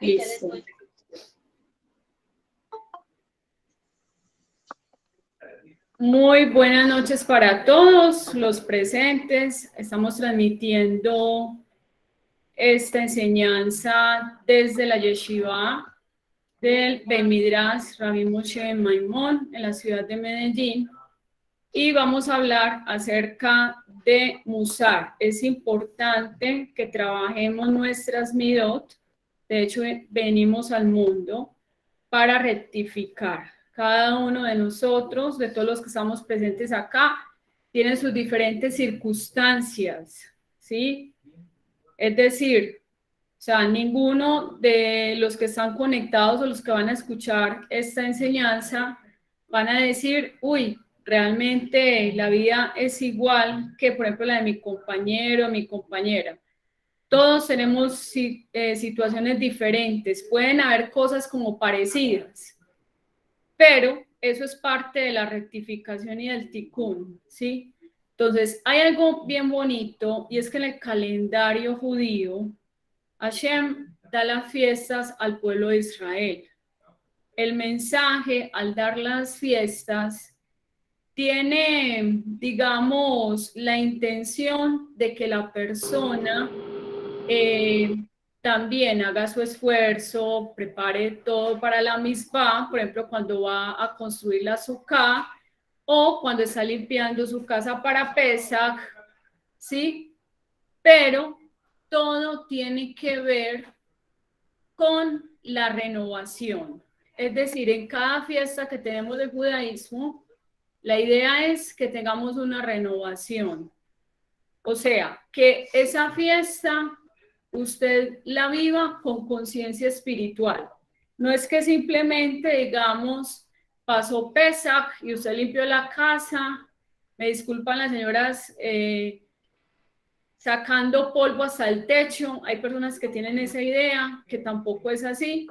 Listo. Muy buenas noches para todos los presentes. Estamos transmitiendo esta enseñanza desde la Yeshiva del Beit Midrash Rabbi Moshe ben Maimón en la ciudad de Medellín. Y vamos a hablar acerca de Musar. Es importante que trabajemos nuestras midot. De hecho, venimos al mundo para rectificar. Cada uno de nosotros, de todos los que estamos presentes acá, tiene sus diferentes circunstancias, ¿sí? Es decir, o sea, ninguno de los que están conectados o los que van a escuchar esta enseñanza van a decir, uy, realmente la vida es igual que, por ejemplo, la de mi compañero o mi compañera. Todos tenemos situaciones diferentes, pueden haber cosas como parecidas, pero eso es parte de la rectificación y del tikkun, ¿sí? Entonces, hay algo bien bonito y es que en el calendario judío, Hashem da las fiestas al pueblo de Israel. El mensaje al dar las fiestas tiene, digamos, la intención de que la persona también haga su esfuerzo, prepare todo para la misbah, por ejemplo, cuando va a construir la sukkah o cuando está limpiando su casa para Pesach, ¿sí? Pero todo tiene que ver con la renovación. Es decir, en cada fiesta que tenemos de judaísmo, la idea es que tengamos una renovación. O sea, que esa fiesta usted la viva con conciencia espiritual. No es que simplemente, digamos, pasó Pesach y usted limpió la casa, me disculpan las señoras, sacando polvo hasta el techo. Hay personas que tienen esa idea, que tampoco es así.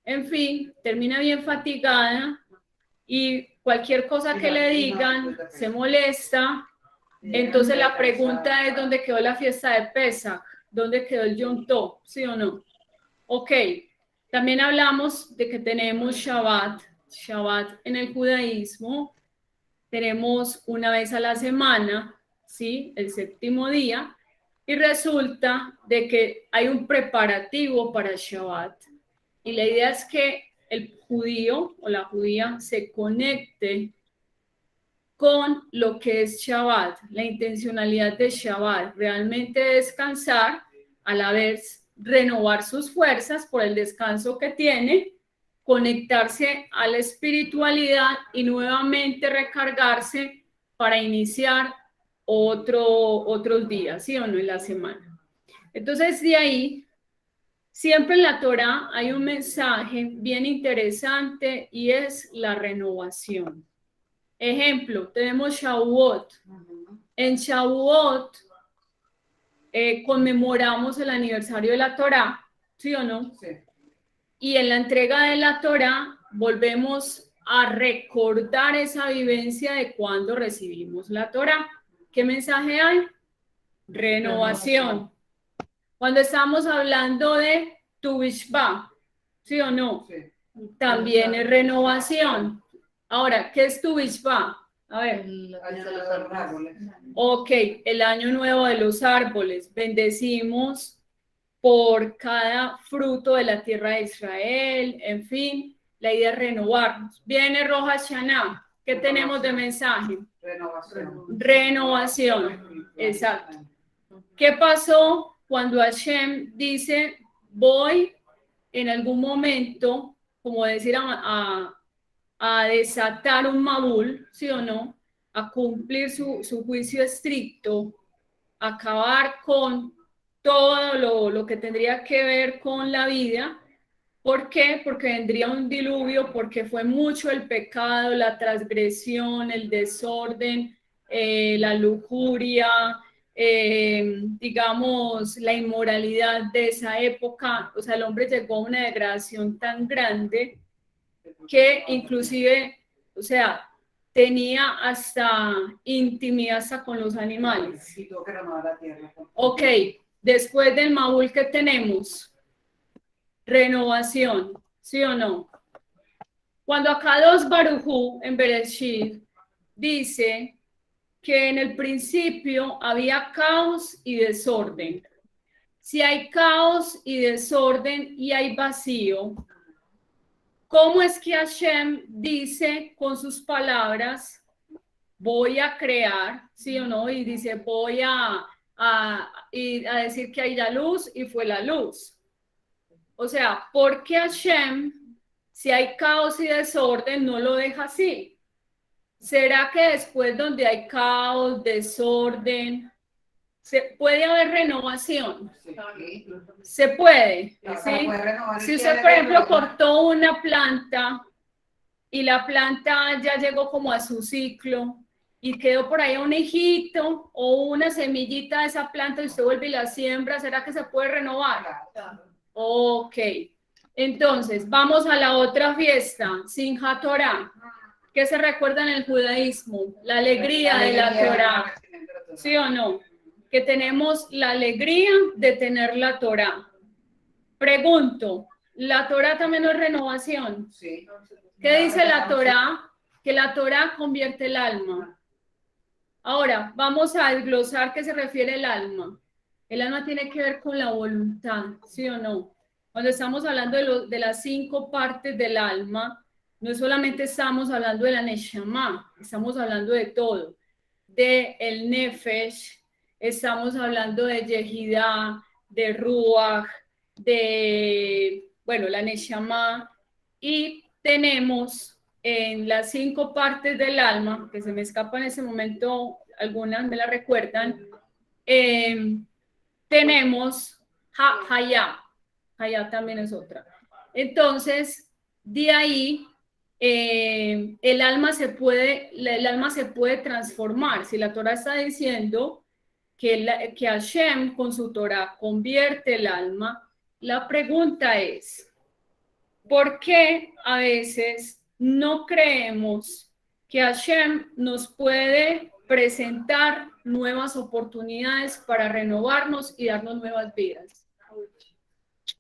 En fin, termina bien fatigada y cualquier cosa que le digan se molesta. Entonces la pregunta es, ¿dónde quedó la fiesta de Pesach? ¿Dónde quedó el Yom Tov? ¿Sí o no? Ok, también hablamos de que tenemos Shabbat. Shabbat en el judaísmo tenemos una vez a la semana, ¿sí? El séptimo día. Y resulta de que hay un preparativo para Shabbat. Y la idea es que el judío o la judía se conecte con lo que es Shabbat, la intencionalidad de Shabbat, realmente descansar, a la vez renovar sus fuerzas por el descanso que tiene, conectarse a la espiritualidad y nuevamente recargarse para iniciar otros días, ¿sí o no? En la semana. Entonces, de ahí, siempre en la Torá hay un mensaje bien interesante y es la renovación. Ejemplo, tenemos Shavuot. En Shavuot conmemoramos el aniversario de la Torá, ¿sí o no? Sí. Y en la entrega de la Torá volvemos a recordar esa vivencia de cuando recibimos la Torá. ¿Qué mensaje hay? Renovación. Cuando estamos hablando de Tu Bishvá, ¿sí o no? Sí. También es renovación. Ahora, ¿qué es Tu Bishvá? A ver. El año de los árboles. Ok, el año nuevo de los árboles. Bendecimos por cada fruto de la tierra de Israel. En fin, la idea es renovarnos. Viene Rosh Hashanah. ¿Qué tenemos de mensaje? Renovación. Renovación. Exacto. ¿Qué pasó cuando Hashem dice, voy en algún momento, como decir, a desatar un Mabul, ¿sí o no? A cumplir su juicio estricto, acabar con todo lo que tendría que ver con la vida. ¿Por qué? Porque vendría un diluvio, porque fue mucho el pecado, la transgresión, el desorden, la lujuria, digamos, la inmoralidad de esa época. O sea, el hombre llegó a una degradación tan grande que inclusive, o sea, tenía hasta intimidad hasta con los animales. Ok, después del Mabul, ¿qué tenemos? renovación, ¿sí o no? Cuando Akadosh Baruj Hu en Bereshit dice que en el principio había caos y desorden. Si hay caos y desorden y hay vacío, ¿cómo es que Hashem dice con sus palabras, voy a crear, sí o no? Y dice, voy a decir que hay la luz y fue la luz. O sea, ¿por qué Hashem, si hay caos y desorden, no lo deja así? ¿Será que después donde hay caos, desorden, puede haber renovación? Sí. Se puede, Claro, ¿sí? puede renovar Si el usted, día por de ejemplo, hoy. cortó una planta y la planta ya llegó como a su ciclo y quedó por ahí un hijito o una semillita de esa planta y usted vuelve y la siembra, ¿será que se puede renovar? Claro. Ok. Entonces, vamos a la otra fiesta, Simchat Torah. ¿Qué se recuerda en el judaísmo? La alegría de la Torah. ¿Sí o no? Que tenemos la alegría de tener la Torah. Pregunto, ¿la Torah también es renovación? Sí. ¿Qué dice la Torah? Que la Torah convierte el alma. Ahora, vamos a desglosar qué se refiere el alma. El alma tiene que ver con la voluntad, ¿sí o no? Cuando estamos hablando de las 5 partes del alma, no solamente estamos hablando de la Neshama, estamos hablando de todo. De el Nefesh, estamos hablando de Yehidah, de Ruach, de, bueno, la Neshama, y tenemos en las 5 partes del alma, que se me escapa en ese momento, algunas me la recuerdan, tenemos Hayá. Hayá también es otra. Entonces, de ahí, el alma se puede transformar. Si la Torah está diciendo que Hashem con su Torah convierte el alma, la pregunta es, ¿por qué a veces no creemos que Hashem nos puede presentar nuevas oportunidades para renovarnos y darnos nuevas vidas?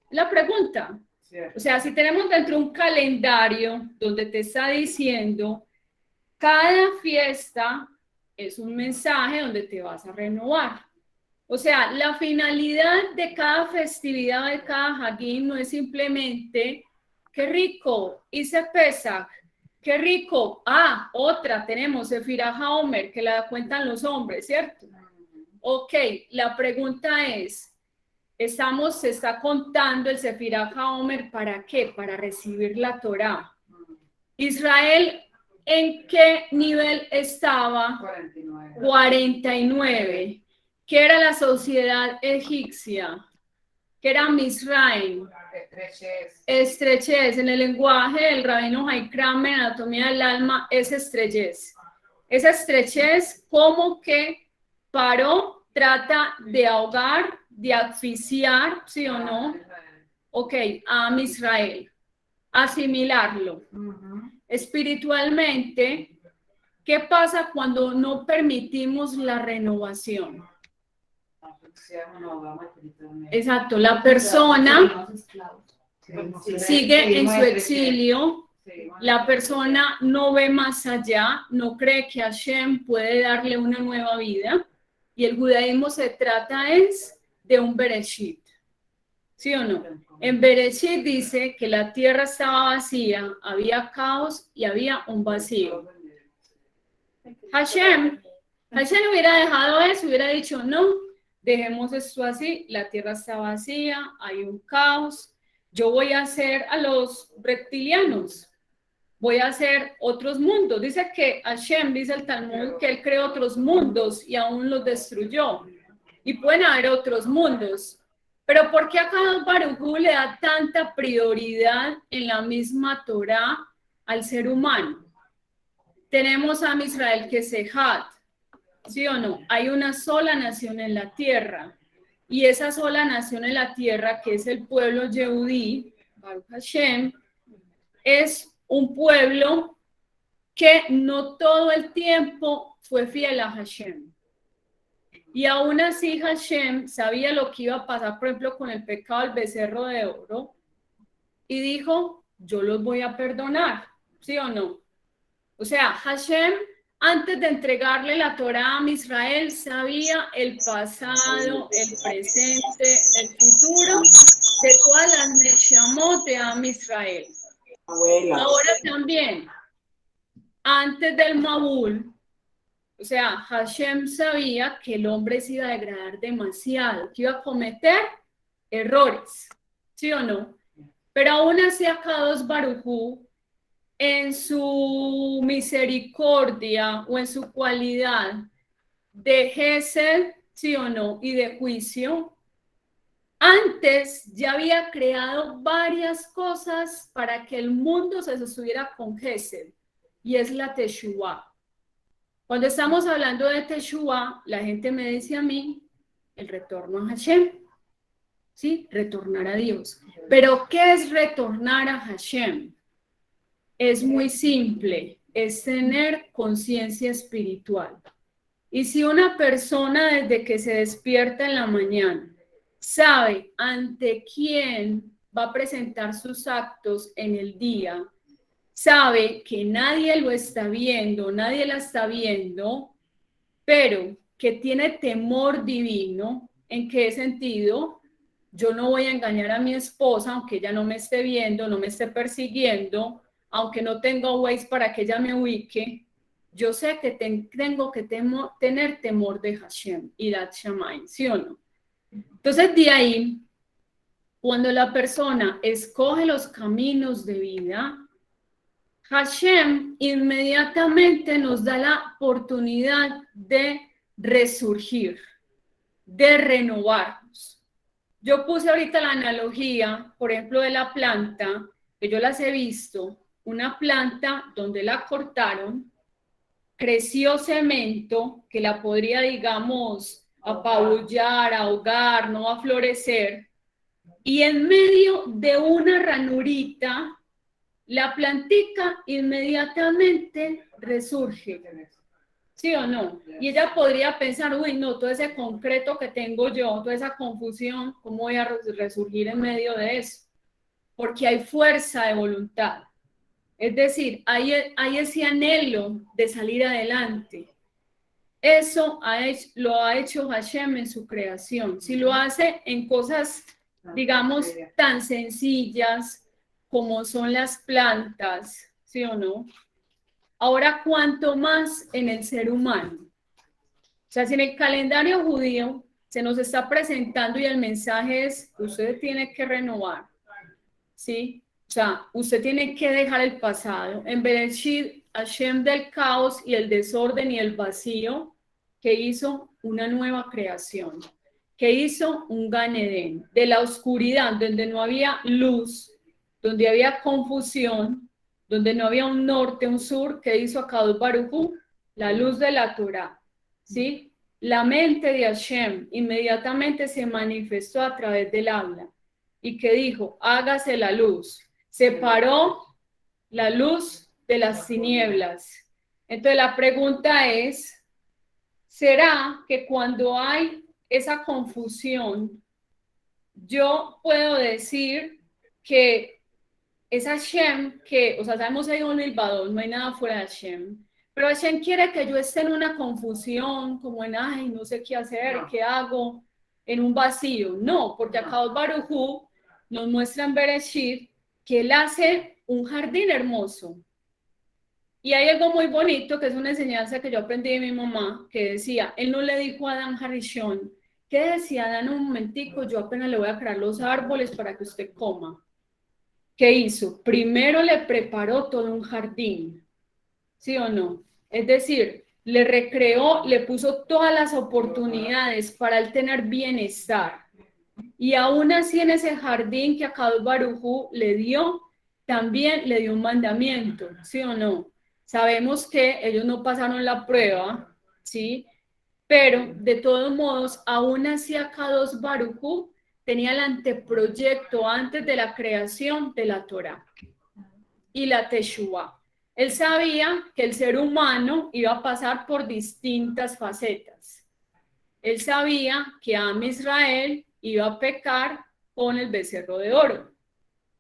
La pregunta. O sea, si tenemos dentro un calendario donde te está diciendo cada fiesta es un mensaje donde te vas a renovar. O sea, la finalidad de cada festividad, de cada Hagim, no es simplemente qué rico, hice Pesach, qué rico. Ah, otra tenemos, Sefirah HaOmer, que la cuentan los hombres, ¿cierto? Ok, la pregunta es, se está contando el Sefirah HaOmer, ¿para qué? Para recibir la Torah. Israel, ¿en qué nivel estaba? 49. ¿Qué era la sociedad egipcia? ¿Qué era Misraim? Estrechez. En el lenguaje del rabino Haikram, en Anatomía del Alma, es estrechez. Esa estrechez, como que Paró trata de ahogar, de asfixiar, ¿sí o no? Ok, a Israel, asimilarlo. Espiritualmente, ¿qué pasa cuando no permitimos la renovación? Exacto, la persona sigue en su exilio, la persona no ve más allá, no cree que Hashem puede darle una nueva vida, y el judaísmo se trata es de un Bereshit, ¿sí o no? En Bereshit dice que la tierra estaba vacía, había caos y había un vacío. Hashem hubiera dejado eso, hubiera dicho, no, dejemos esto así, la tierra está vacía, hay un caos, yo voy a hacer a los reptilianos, voy a hacer otros mundos. Dice que Hashem, dice el Talmud, que él creó otros mundos y aún los destruyó. Y pueden haber otros mundos. Pero ¿por qué Akadosh Baruj Hu le da tanta prioridad en la misma Torah al ser humano? Tenemos a Israel que es Ejad, ¿sí o no? Hay una sola nación en la tierra. Y esa sola nación en la tierra, que es el pueblo Yehudí, Baruch Hashem, es un pueblo que no todo el tiempo fue fiel a Hashem. Y aún así Hashem sabía lo que iba a pasar, por ejemplo, con el pecado del becerro de oro, y dijo, yo los voy a perdonar, ¿sí o no? O sea, Hashem, antes de entregarle la Torá a Israel, sabía el pasado, el presente, el futuro de todas las Neshamot de Am Israel. Ahora también, antes del Mabul, o sea, Hashem sabía que el hombre se iba a degradar demasiado, que iba a cometer errores, ¿sí o no? Pero aún así Akadosh Baruj Hu, en su misericordia o en su cualidad de Gesed, ¿sí o no? Y de juicio, antes ya había creado varias cosas para que el mundo se sostuviera con Gesed, y es la Teshuvah. Cuando estamos hablando de Teshuvah, la gente me dice a mí, el retorno a Hashem, ¿sí? Retornar a Dios. Pero, ¿qué es retornar a Hashem? Es muy simple, es tener conciencia espiritual. Y si una persona desde que se despierta en la mañana sabe ante quién va a presentar sus actos en el día, sabe que nadie lo está viendo, nadie la está viendo, pero que tiene temor divino, ¿en qué sentido? Yo no voy a engañar a mi esposa, aunque ella no me esté viendo, no me esté persiguiendo, aunque no tenga Waze para que ella me ubique. Yo sé que tengo que tener temor de Hashem, Irat Shamayim, ¿sí o no? Entonces, de ahí, cuando la persona escoge los caminos de vida, Hashem inmediatamente nos da la oportunidad de resurgir, de renovarnos. Yo puse ahorita la analogía, por ejemplo, de la planta, que yo las he visto, una planta donde la cortaron, creció cemento, que la podría, digamos, apabullar, ahogar, no va a florecer, y en medio de una ranurita, la plantica inmediatamente resurge, ¿sí o no? Y ella podría pensar, uy, no, todo ese concreto que tengo yo, toda esa confusión, ¿cómo voy a resurgir en medio de eso? Porque hay fuerza de voluntad. Es decir, hay ese anhelo de salir adelante. Eso lo ha hecho Hashem en su creación. Si lo hace en cosas, digamos, tan sencillas como son las plantas, ¿sí o no? Ahora, ¿cuánto más en el ser humano? O sea, si en el calendario judío se nos está presentando y el mensaje es, usted tiene que renovar, ¿sí? O sea, usted tiene que dejar el pasado. En Bereshit, Hashem del caos y el desorden y el vacío, que hizo una nueva creación, que hizo un Gan Edén, de la oscuridad, donde no había luz, donde había confusión, donde no había un norte, un sur, que hizo Akadosh Baruj Hu, la luz de la Torah, ¿sí? La mente de Hashem inmediatamente se manifestó a través del habla, y que dijo, hágase la luz. Separó la luz de las tinieblas. Entonces la pregunta es, ¿será que cuando hay esa confusión, yo puedo decir que es Hashem que, o sea, sabemos hay un milvador, no hay nada fuera de Hashem, pero Hashem quiere que yo esté en una confusión, como en, ay, no sé qué hacer, qué hago, en un vacío? No, porque Akadosh Baruj Hu nos muestra en Bereshit que él hace un jardín hermoso. Y hay algo muy bonito, que es una enseñanza que yo aprendí de mi mamá, que decía, él no le dijo a Adán Harishon, ¿qué decía Adán? Un momentico, yo apenas le voy a crear los árboles para que usted coma. ¿Qué hizo? Primero le preparó todo un jardín, ¿sí o no? Es decir, le recreó, le puso todas las oportunidades para él tener bienestar. Y aún así en ese jardín que Akadosh Baruj Hu le dio, también le dio un mandamiento, ¿sí o no? Sabemos que ellos no pasaron la prueba, ¿sí? Pero de todos modos, aún así Akadosh Baruj Hu tenía el anteproyecto antes de la creación de la Torá y la Teshuvah. Él sabía que el ser humano iba a pasar por distintas facetas. Él sabía que Am Israel iba a pecar con el becerro de oro.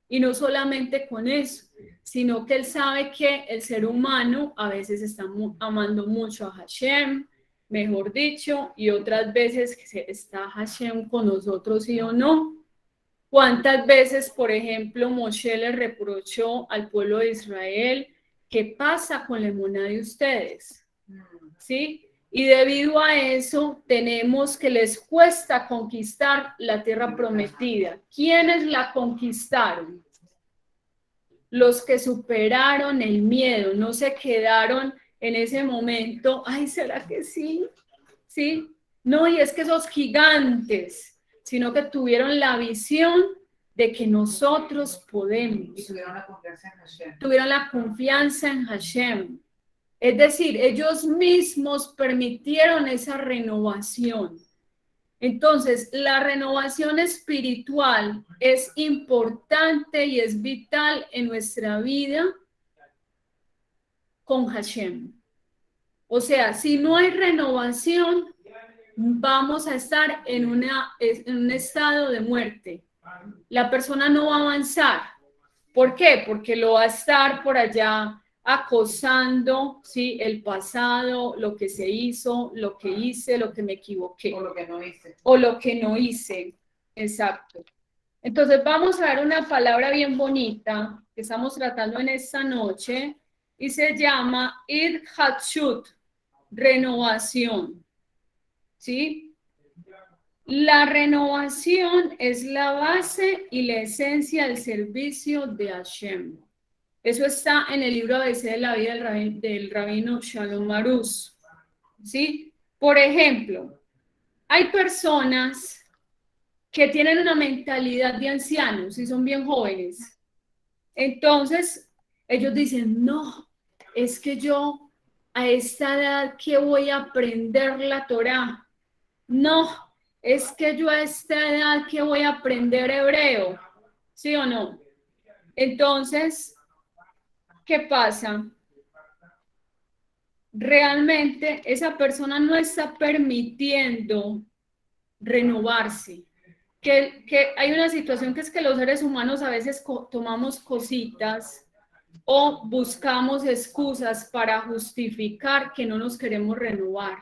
Y no solamente con eso, sino que Él sabe que el ser humano a veces está amando mucho a Hashem, mejor dicho, y otras veces está Hashem con nosotros, sí o no. ¿Cuántas veces, por ejemplo, Moshe le reprochó al pueblo de Israel qué pasa con la emuná de ustedes? ¿Sí? Y debido a eso tenemos que les cuesta conquistar la tierra prometida. ¿Quiénes la conquistaron? Los que superaron el miedo, no se quedaron en ese momento, ay, ¿será que sí? ¿Sí? No, y es que esos gigantes, sino que tuvieron la visión de que nosotros podemos. Y tuvieron la confianza en Hashem. Tuvieron la confianza en Hashem. Es decir, ellos mismos permitieron esa renovación. Entonces, la renovación espiritual es importante y es vital en nuestra vida con Hashem. O sea, si no hay renovación, vamos a estar en un estado de muerte. La persona no va a avanzar. ¿Por qué? Porque lo va a estar por allá acosando, ¿sí? El pasado, lo que se hizo, lo que hice, lo que me equivoqué. O lo que no hice. O lo que no hice. Exacto. Entonces vamos a ver una palabra bien bonita que estamos tratando en esta noche y se llama Idhatshut, renovación. ¿Sí? La renovación es la base y la esencia del servicio de Hashem. Eso está en el libro ABC de la vida del rabino Shalom Maruz. ¿Sí? Por ejemplo, hay personas que tienen una mentalidad de ancianos y son bien jóvenes. Entonces, ellos dicen, no, es que yo a esta edad que voy a aprender la Torá. No, es que yo a esta edad que voy a aprender hebreo, ¿sí o no? Entonces, ¿qué pasa? Realmente esa persona no está permitiendo renovarse. Que hay una situación que es que los seres humanos a veces tomamos cositas o buscamos excusas para justificar que no nos queremos renovar.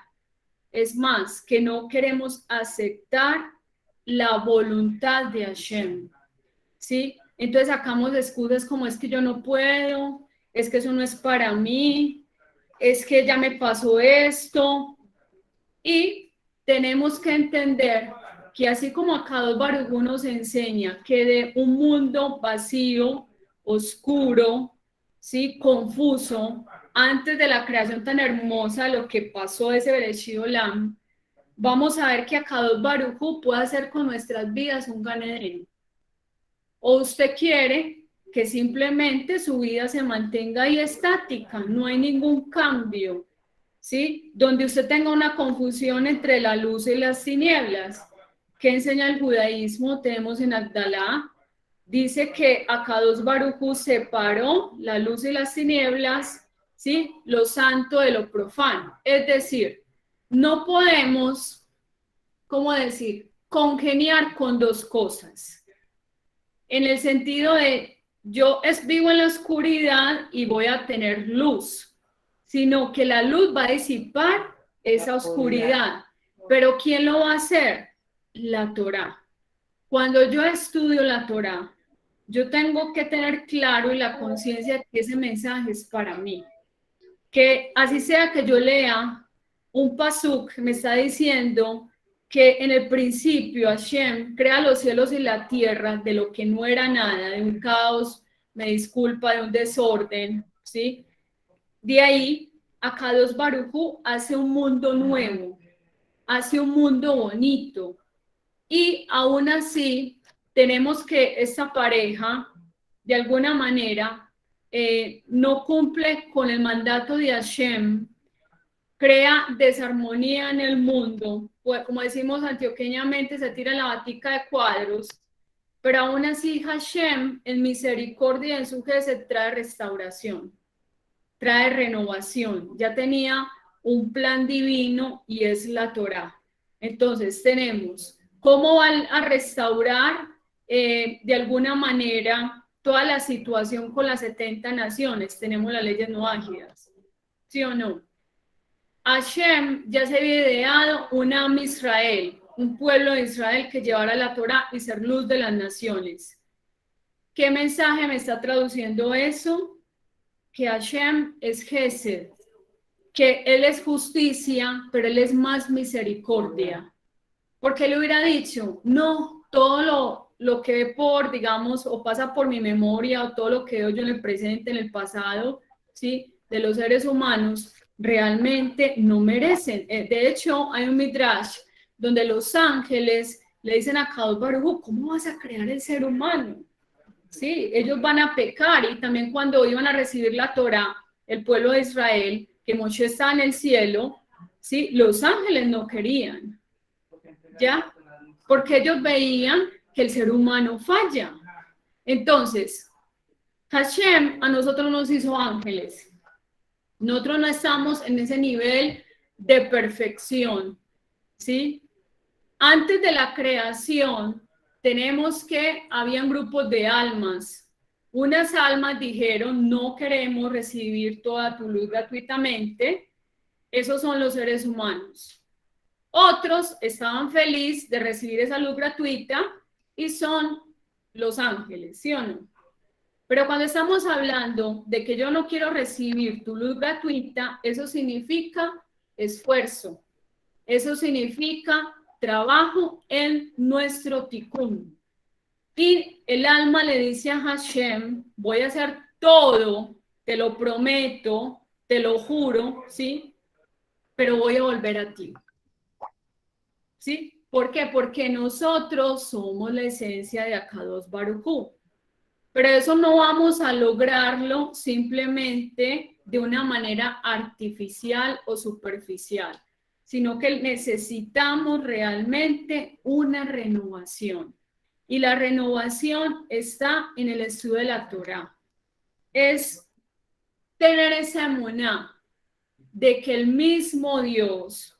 Es más, que no queremos aceptar la voluntad de Hashem, ¿sí? Entonces sacamos excusas como es que yo no puedo, es que eso no es para mí, es que ya me pasó esto. Y tenemos que entender que así como Akadosh Baruj Hu nos enseña que de un mundo vacío, oscuro, ¿sí? Confuso, antes de la creación tan hermosa, lo que pasó ese Bereshit Olam, vamos a ver que Akadosh Baruj Hu puede hacer con nuestras vidas un Gan Eden. O usted quiere que simplemente su vida se mantenga ahí estática, no hay ningún cambio, ¿sí? Donde usted tenga una confusión entre la luz y las tinieblas. ¿Qué enseña el judaísmo? Tenemos en Agdalá, dice que Akadosh Baruj Hu separó la luz y las tinieblas, ¿sí? Lo santo de lo profano. Es decir, no podemos, ¿cómo decir? Congeniar con dos cosas. En el sentido de, yo vivo en la oscuridad y voy a tener luz, sino que la luz va a disipar esa oscuridad. Pero ¿quién lo va a hacer? La Torá. Cuando yo estudio la Torá, yo tengo que tener claro y la conciencia de que ese mensaje es para mí. Que así sea que yo lea un pasuk, me está diciendo que en el principio Hashem crea los cielos y la tierra de lo que no era nada, de un caos, me disculpa, de un desorden, ¿sí? De ahí, Akadosh Baruj Hu hace un mundo nuevo, hace un mundo bonito. Y aún así, tenemos que esta pareja, de alguna manera, no cumple con el mandato de Hashem, crea desarmonía en el mundo, pues, como decimos antioqueñamente, se tira la batica de cuadros, pero aún así Hashem, en misericordia y en su gesed, trae restauración, trae renovación. Ya tenía un plan divino y es la Torá. Entonces tenemos cómo van a restaurar de alguna manera toda la situación con las 70 naciones, tenemos las leyes noágidas, ¿sí o no? Hashem ya se había ideado un Am Israel, un pueblo de Israel que llevara la Torá y ser luz de las naciones. ¿Qué mensaje me está traduciendo eso? Que Hashem es Gesed, que Él es justicia, pero Él es más misericordia. Porque Él hubiera dicho, no, todo lo que ve por, digamos, o pasa por mi memoria, o todo lo que veo yo en el presente, en el pasado, ¿sí? De los seres humanos, realmente no merecen. De hecho, hay un midrash donde los ángeles le dicen a Kadosh Baruj Hu, ¿cómo vas a crear el ser humano? Sí, ellos van a pecar, y también cuando iban a recibir la Torá, el pueblo de Israel, que Moshe está en el cielo, sí, los ángeles no querían, ¿ya? Porque ellos veían que el ser humano falla. Entonces, Hashem a nosotros nos hizo ángeles. Nosotros no estamos en ese nivel de perfección, ¿sí? Antes de la creación, tenemos que habían grupos de almas. Unas almas dijeron, no queremos recibir toda tu luz gratuitamente. Esos son los seres humanos. Otros estaban felices de recibir esa luz gratuita y son los ángeles, ¿sí o no? Pero cuando estamos hablando de que yo no quiero recibir tu luz gratuita, eso significa esfuerzo. Eso significa trabajo en nuestro tikkun. Y el alma le dice a Hashem, voy a hacer todo, te lo prometo, te lo juro, ¿sí? Pero voy a volver a ti. ¿Sí? ¿Por qué? Porque nosotros somos la esencia de Akadosh Baruj Hu. Pero eso no vamos a lograrlo simplemente de una manera artificial o superficial, sino que necesitamos realmente una renovación. Y la renovación está en el estudio de la Torá. Es tener esa emuná de que el mismo Dios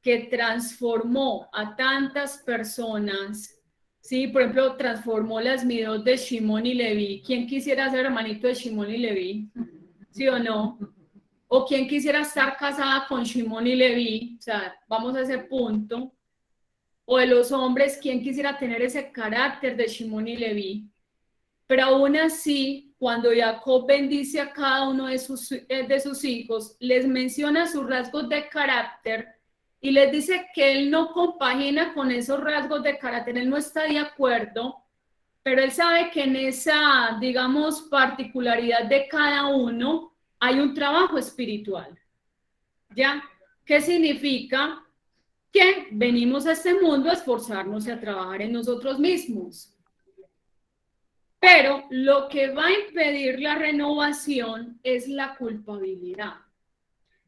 que transformó a tantas personas, ¿sí? Por ejemplo, transformó las midot de Shimón y Leví. ¿Quién quisiera ser hermanito de Shimón y Leví? ¿Sí o no? ¿O quién quisiera estar casada con Shimón y Leví? O sea, vamos a ese punto. O de los hombres, ¿quién quisiera tener ese carácter de Shimón y Leví? Pero aún así, cuando Jacob bendice a cada uno de sus hijos, les menciona sus rasgos de carácter y les dice que él no compagina con esos rasgos de carácter, él no está de acuerdo, pero él sabe que en esa, digamos, particularidad de cada uno hay un trabajo espiritual. ¿Ya? ¿Qué significa? Que venimos a este mundo a esforzarnos y a trabajar en nosotros mismos. Pero lo que va a impedir la renovación es la culpabilidad.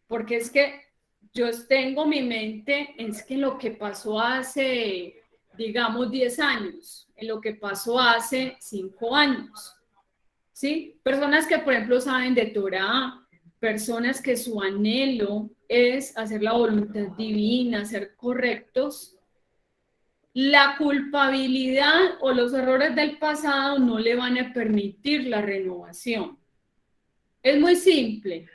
Porque es que yo tengo mi mente, es que lo que pasó hace, digamos, 10 años, en lo que pasó hace 5 años. ¿Sí? Personas que, por ejemplo, saben de Torah, personas que su anhelo es hacer la voluntad divina, ser correctos. La culpabilidad o los errores del pasado no le van a permitir la renovación. Es muy simple.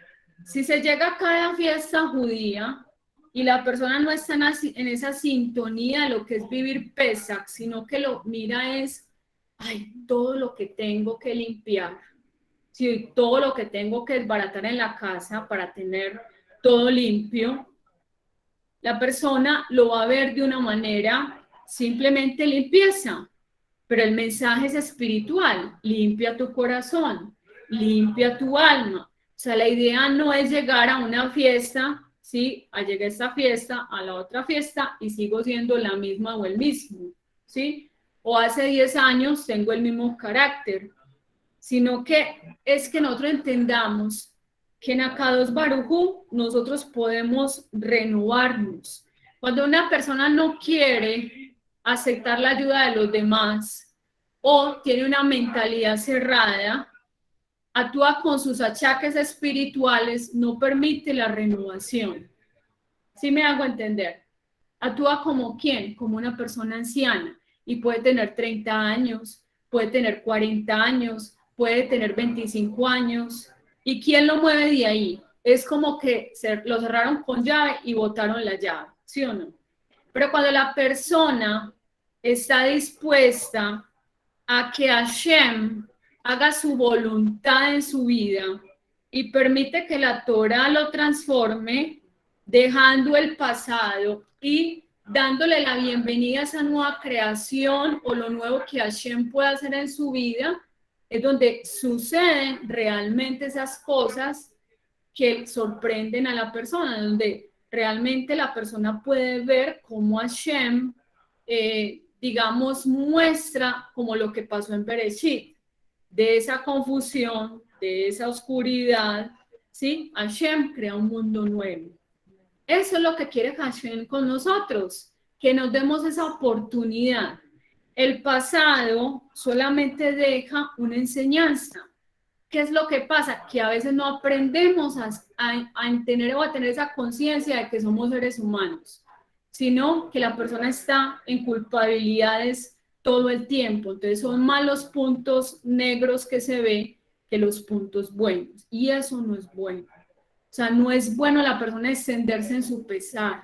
Si se llega a cada fiesta judía y la persona no está en esa sintonía de lo que es vivir Pesach, sino que lo mira es, ay, todo lo que tengo que limpiar, sí, todo lo que tengo que desbaratar en la casa para tener todo limpio, la persona lo va a ver de una manera simplemente limpieza, pero el mensaje es espiritual, limpia tu corazón, limpia tu alma. O sea, la idea no es llegar a una fiesta, ¿sí? Llegué a esta fiesta, a la otra fiesta y sigo siendo la misma o el mismo, ¿sí? O hace 10 años tengo el mismo carácter, sino que es que nosotros entendamos que en Akadosh Baruj Hu nosotros podemos renovarnos. Cuando una persona no quiere aceptar la ayuda de los demás o tiene una mentalidad cerrada, actúa con sus achaques espirituales, no permite la renovación. ¿Sí me hago entender? Actúa como ¿quién? Como una persona anciana y puede tener 30 años, puede tener 40 años, puede tener 25 años. ¿Y quién lo mueve de ahí? Es como que lo cerraron con llave y botaron la llave, ¿sí o no? Pero cuando la persona está dispuesta a que Hashem haga su voluntad en su vida y permite que la Torah lo transforme, dejando el pasado y dándole la bienvenida a esa nueva creación o lo nuevo que Hashem puede hacer en su vida, es donde suceden realmente esas cosas que sorprenden a la persona, donde realmente la persona puede ver cómo Hashem, digamos, muestra como lo que pasó en Bereshit, de esa confusión, de esa oscuridad, ¿sí? Hashem crea un mundo nuevo. Eso es lo que quiere Hashem con nosotros, que nos demos esa oportunidad. El pasado solamente deja una enseñanza. ¿Qué es lo que pasa? Que a veces no aprendemos a tener o a tener esa conciencia de que somos seres humanos, sino que la persona está en culpabilidades todo el tiempo. Entonces son más los puntos negros que se ve que los puntos buenos. Y eso no es bueno. O sea, no es bueno la persona extenderse en su pesar.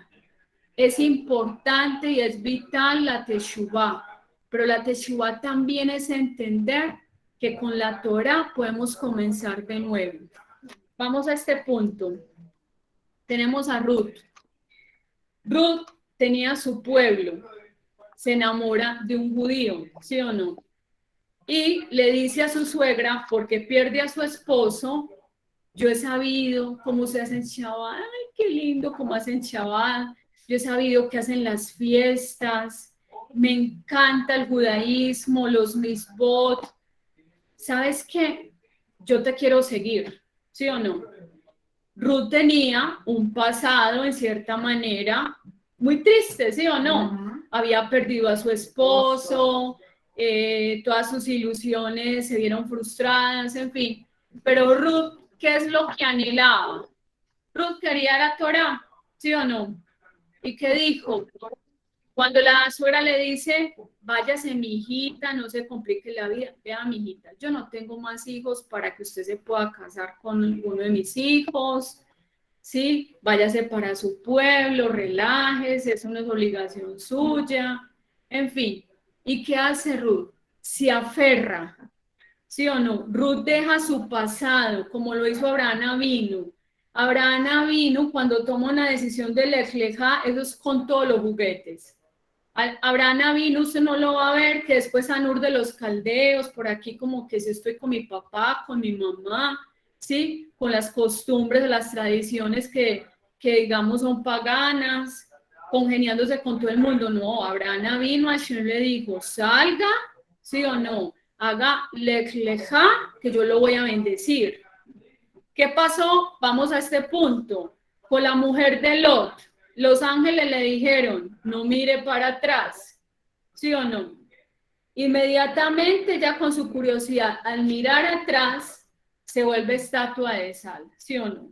Es importante y es vital la teshuvá, pero la teshuvá también es entender que con la Torah podemos comenzar de nuevo. Vamos a este punto. Tenemos a Ruth. Ruth tenía su pueblo, se enamora de un judío, ¿sí o no? Y le dice a su suegra, porque pierde a su esposo, yo he sabido cómo se hacen Shabbat, ay, qué lindo cómo hacen Shabbat, yo he sabido que hacen las fiestas, me encanta el judaísmo, los misbot. ¿Sabes qué? Yo te quiero seguir, ¿sí o no? Ruth tenía un pasado, en cierta manera, muy triste, ¿sí o no? Había perdido a su esposo, todas sus ilusiones se vieron frustradas, en fin. Pero Ruth, ¿qué es lo que anhelaba? Ruth quería la Torah, ¿sí o no? ¿Y qué dijo? Cuando la suegra le dice, váyase mi hijita, no se complique la vida, vea mi hijita, yo no tengo más hijos para que usted se pueda casar con uno de mis hijos, ¿sí? Váyase para su pueblo, relájese, eso no es obligación suya, en fin. ¿Y qué hace Ruth? Se aferra, ¿sí o no? Ruth deja su pasado, como lo hizo Abraham Avinu. Abraham Avinu, cuando toma una decisión de Lej Lejá, eso es con todos los juguetes. Abraham Avinu usted no lo va a ver, que después Anur de los caldeos, por aquí como que si estoy con mi papá, con mi mamá, ¿sí? Con las costumbres, las tradiciones que digamos son paganas, congeniándose con todo el mundo. No, Abraham Avinu, Hashem le dijo, salga, ¿sí o no? Haga Lej Lejá, que yo lo voy a bendecir. ¿Qué pasó? Vamos a este punto. Con la mujer de Lot. Los ángeles le dijeron, no mire para atrás, ¿sí o no? Inmediatamente, ya con su curiosidad, al mirar atrás, se vuelve estatua de sal, ¿sí o no?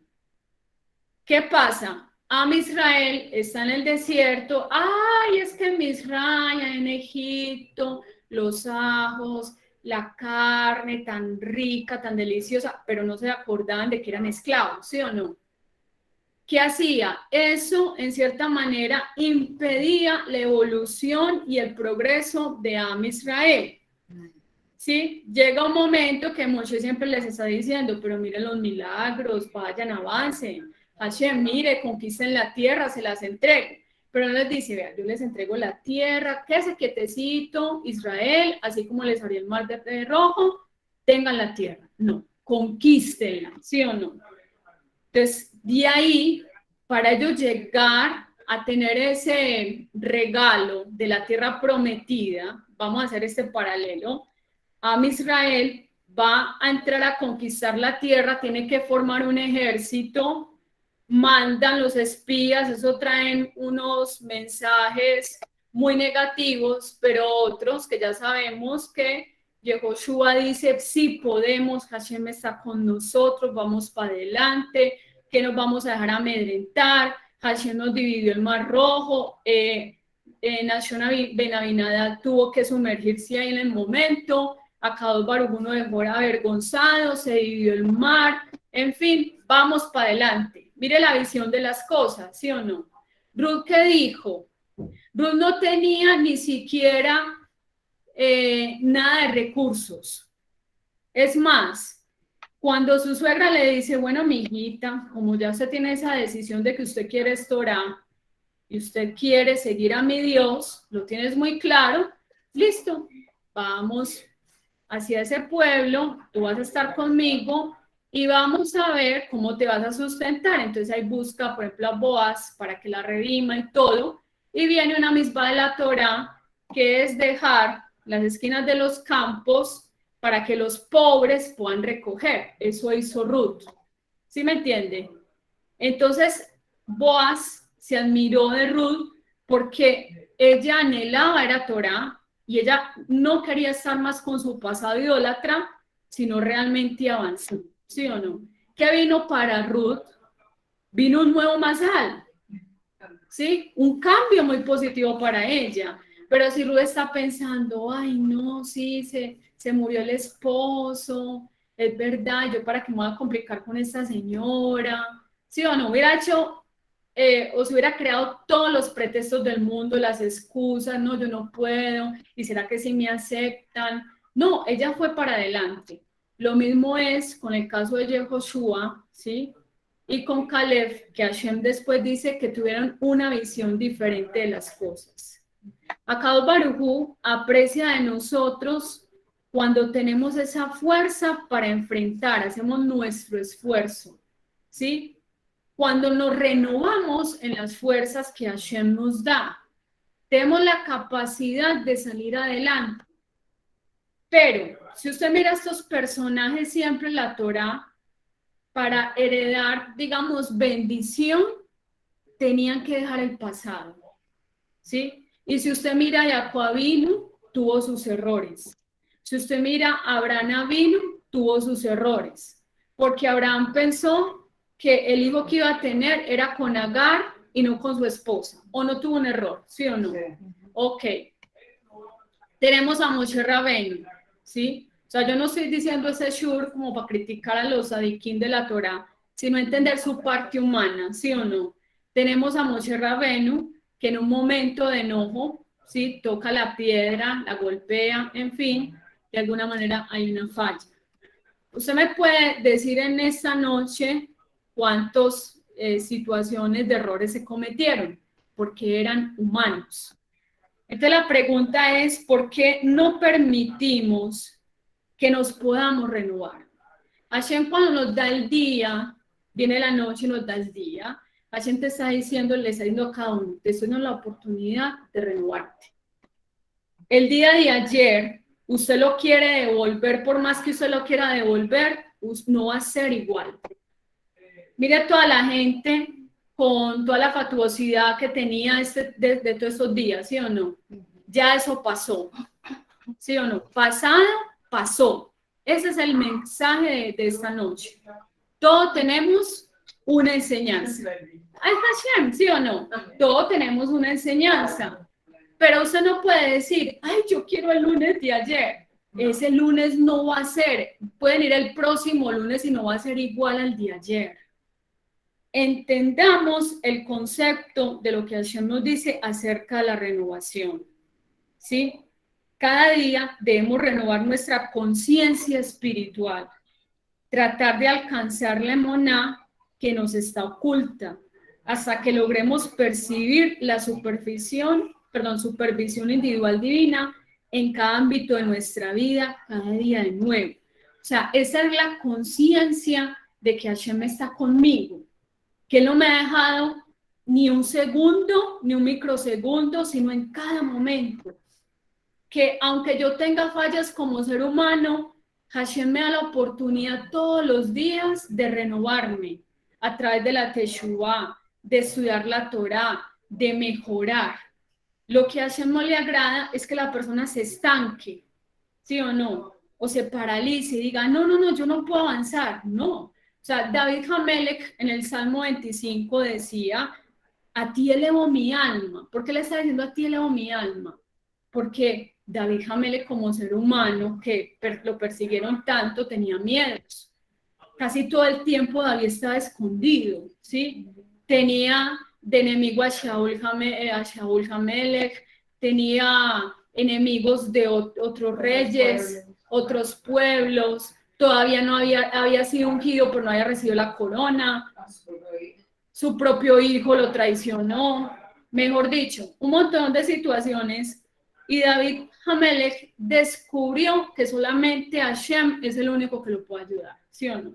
¿Qué pasa? Am Israel está en el desierto, ay, es que en Israel, en Egipto, los ajos, la carne tan rica, tan deliciosa, pero no se acordaban de que eran esclavos, ¿sí o no? ¿Qué hacía? Eso, en cierta manera, impedía la evolución y el progreso de Am Israel. ¿Sí? Llega un momento que Moshe siempre les está diciendo, pero miren los milagros, vayan, avancen. Hashem, mire, conquisten la tierra, se las entrego. Pero no les dice, vean, yo les entrego la tierra, quédese quietecito, Israel, así como les abrí el mar de rojo, tengan la tierra. No, conquístenla, ¿sí o no? Entonces, de ahí, para ellos llegar a tener ese regalo de la tierra prometida, vamos a hacer este paralelo, Am Israel va a entrar a conquistar la tierra, tiene que formar un ejército, mandan los espías, eso traen unos mensajes muy negativos, pero otros que ya sabemos que Yehoshua dice, sí podemos, Hashem está con nosotros, vamos para adelante, que nos vamos a dejar amedrentar, Hashem nos dividió el Mar Rojo, Nación Ben Abinadab tuvo que sumergirse ahí en el momento, Akadosh Baruj Hu no dejó avergonzado, se dividió el mar, en fin, vamos para adelante. Mire la visión de las cosas, ¿sí o no? Ruth, ¿qué dijo? Ruth no tenía ni siquiera nada de recursos. Es más, cuando su suegra le dice, bueno, mi hijita, como ya usted tiene esa decisión de que usted quiere Torah y usted quiere seguir a mi Dios, lo tienes muy claro, listo, vamos hacia ese pueblo, tú vas a estar conmigo y vamos a ver cómo te vas a sustentar. Entonces ahí busca, por ejemplo, a Boaz para que la redima y todo, y viene una misma de la Torah, que es dejar las esquinas de los campos para que los pobres puedan recoger. Eso hizo Ruth. ¿Sí me entiende? Entonces, Boaz se admiró de Ruth porque ella anhelaba era Torah y ella no quería estar más con su pasado idólatra, sino realmente avanzar. ¿Sí o no? ¿Qué vino para Ruth? Vino un nuevo Mazal, ¿sí? Un cambio muy positivo para ella. Pero si Ruth está pensando, ay, no, sí, se murió el esposo, es verdad, yo para qué me voy a complicar con esta señora, ¿sí o no? Hubiera hecho, o se hubiera creado todos los pretextos del mundo, las excusas, no, yo no puedo, y será que sí me aceptan. No, ella fue para adelante. Lo mismo es con el caso de Yehoshua, ¿sí? Y con Caleb, que Hashem después dice que tuvieron una visión diferente de las cosas. Akadosh Baruj Hu aprecia de nosotros cuando tenemos esa fuerza para enfrentar, hacemos nuestro esfuerzo, ¿sí? Cuando nos renovamos en las fuerzas que Hashem nos da, tenemos la capacidad de salir adelante. Pero si usted mira estos personajes siempre en la Torah, para heredar, digamos, bendición, tenían que dejar el pasado, ¿sí? Y si usted mira a Jacob Avinu, tuvo sus errores. Si usted mira a Abraham Avinu, tuvo sus errores. Porque Abraham pensó que el hijo que iba a tener era con Agar y no con su esposa. ¿O no tuvo un error? ¿Sí o no? Sí. Ok. Tenemos a Moshe Rabbeinu, ¿sí? O sea, yo no estoy diciendo ese shur como para criticar a los sadiquín de la Torah, sino entender su parte humana, ¿sí o no? Tenemos a Moshe Rabbeinu, que en un momento de enojo, ¿sí? Toca la piedra, la golpea, en fin, de alguna manera hay una falla. ¿Usted me puede decir en esta noche cuántas situaciones de errores se cometieron? Porque eran humanos. Entonces la pregunta es, ¿por qué no permitimos que nos podamos renovar? Hashem cuando nos da el día, viene la noche y nos da el día, Hashem te está diciendo, le está diciendo a cada uno, te estoy dando la oportunidad de renovarte. El día de ayer, usted lo quiere devolver, por más que usted lo quiera devolver, no va a ser igual. Mire a toda la gente con toda la fatuosidad que tenía de todos estos días, ¿sí o no? Ya eso pasó, ¿sí o no? Pasado, pasó. Ese es el mensaje de esta noche. Todos tenemos una enseñanza. ¿Ay, Hashem, sí o no? Todos tenemos una enseñanza. Pero usted no puede decir, ay, yo quiero el lunes de ayer. Ese lunes no va a ser. Pueden ir el próximo lunes y no va a ser igual al de ayer. Entendamos el concepto de lo que Hashem nos dice acerca de la renovación, ¿sí? Cada día debemos renovar nuestra conciencia espiritual, tratar de alcanzar la emuná que nos está oculta, hasta que logremos percibir la supervisión individual divina en cada ámbito de nuestra vida, cada día de nuevo. O sea, esa es la conciencia de que Hashem está conmigo, que Él no me ha dejado ni un segundo, ni un microsegundo, sino en cada momento. Que aunque yo tenga fallas como ser humano, Hashem me da la oportunidad todos los días de renovarme a través de la Teshuvah, de estudiar la Torah, de mejorar. Lo que a Hashem no le agrada es que la persona se estanque, ¿sí o no? O se paralice y diga, no, yo no puedo avanzar. No. O sea, David Hamelech en el Salmo 25 decía, a ti elevo mi alma. ¿Por qué le está diciendo a ti elevo mi alma? Porque David Hamelech como ser humano, que lo persiguieron tanto, tenía miedos. Casi todo el tiempo David estaba escondido, ¿sí? Tenía de enemigo a Shaul Hamelech, tenía enemigos de otros reyes, otros pueblos, todavía no había sido ungido, pero no había recibido la corona, su propio hijo lo traicionó, mejor dicho, un montón de situaciones, y David Hamelech descubrió que solamente Hashem es el único que lo puede ayudar, ¿sí o no?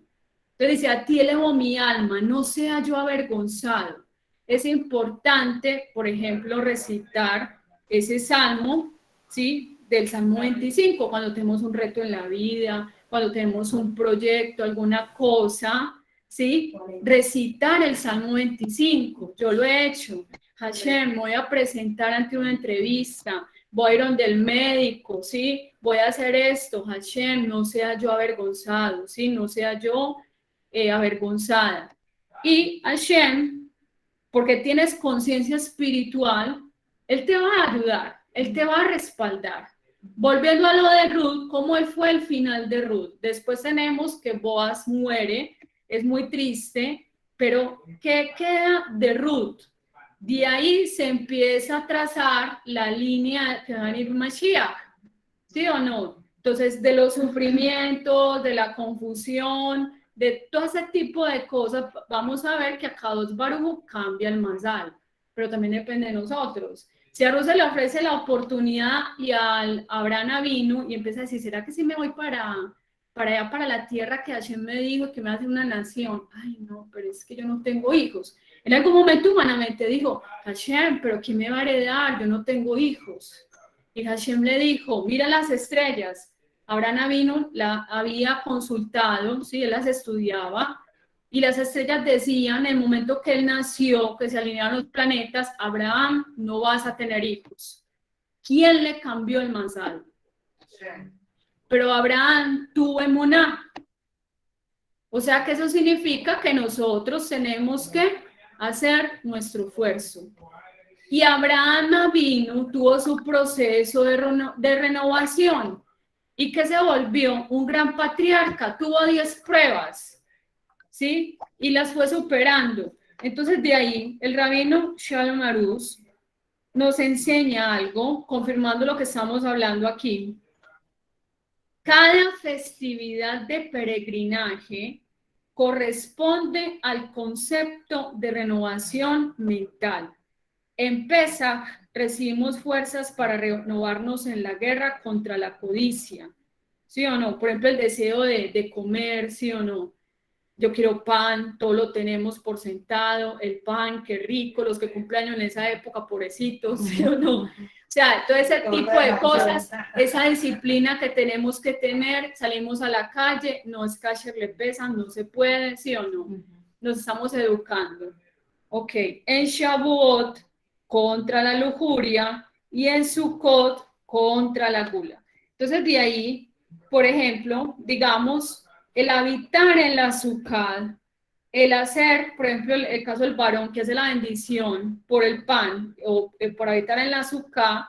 Entonces dice, a ti elevo mi alma, no sea yo avergonzado. Es importante, por ejemplo, recitar ese salmo, ¿sí? Del Salmo 25, cuando tenemos un reto en la vida, cuando tenemos un proyecto, alguna cosa, ¿sí? Recitar el Salmo 25, yo lo he hecho. Hashem, me voy a presentar ante una entrevista, voy a ir donde el médico, ¿sí? Voy a hacer esto, Hashem, no sea yo avergonzado, ¿sí? No sea yo avergonzada. Y Hashem, porque tienes conciencia espiritual, Él te va a ayudar, Él te va a respaldar. Volviendo a lo de Ruth, ¿cómo fue el final de Ruth? Después tenemos que Boaz muere, es muy triste, pero ¿qué queda de Ruth? De ahí se empieza a trazar la línea que va a venir Mashiach, ¿sí o no? Entonces, de los sufrimientos, de la confusión, de todo ese tipo de cosas, vamos a ver que a Kadosh Baruj Hu cambia el mazal, pero también depende de nosotros. Si a Ruth se le ofrece la oportunidad y al Abraham vino y empieza a decir, ¿será que sí me voy para allá, para la tierra que Hashem me dijo que me hace una nación? Ay, no, pero es que yo no tengo hijos. En algún momento humanamente dijo, Hashem, pero ¿quién me va a heredar? Yo no tengo hijos. Y Hashem le dijo, mira las estrellas. Abraham vino, la había consultado, ¿sí? Él las estudiaba, y las estrellas decían, en el momento que él nació, que se alinearon los planetas, Abraham, no vas a tener hijos. ¿Quién le cambió el mazal? Pero Abraham tuvo emuná. O sea que eso significa que nosotros tenemos que hacer nuestro esfuerzo. Y Abraham vino, tuvo su proceso de renovación y que se volvió un gran patriarca, tuvo 10 pruebas, ¿sí? Y las fue superando. Entonces de ahí el rabino Shalom Arush nos enseña algo, confirmando lo que estamos hablando aquí. Cada festividad de peregrinaje corresponde al concepto de renovación mental. En Pesaj recibimos fuerzas para renovarnos en la guerra contra la codicia, ¿sí o no? Por ejemplo, el deseo de comer, ¿sí o no? Yo quiero pan, todo lo tenemos por sentado, el pan, qué rico, los que cumplen años en esa época, pobrecitos, ¿sí o no? O sea, todo ese tipo de cosas, esa disciplina que tenemos que tener, salimos a la calle, no es kasher le pesan, no se puede, ¿sí o no? Nos estamos educando. Ok, en Shavuot, contra la lujuria, y en Sukkot, contra la gula. Entonces, de ahí, por ejemplo, digamos, el habitar en la Sukkot, el hacer, por ejemplo, el caso del varón que hace la bendición por el pan o por habitar en la Sukkot,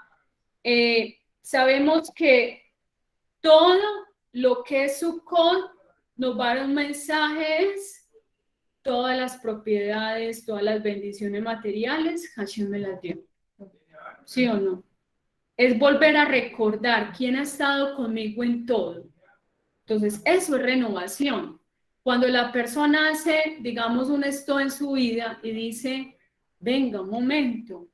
sabemos que todo lo que es Sukkot nos va a dar un mensaje, todas las propiedades, todas las bendiciones materiales, Hashem me las dio. ¿Sí o no? Es volver a recordar quién ha estado conmigo en todo. Entonces, eso es renovación. Cuando la persona hace, digamos, un esto en su vida y dice, venga, un momento,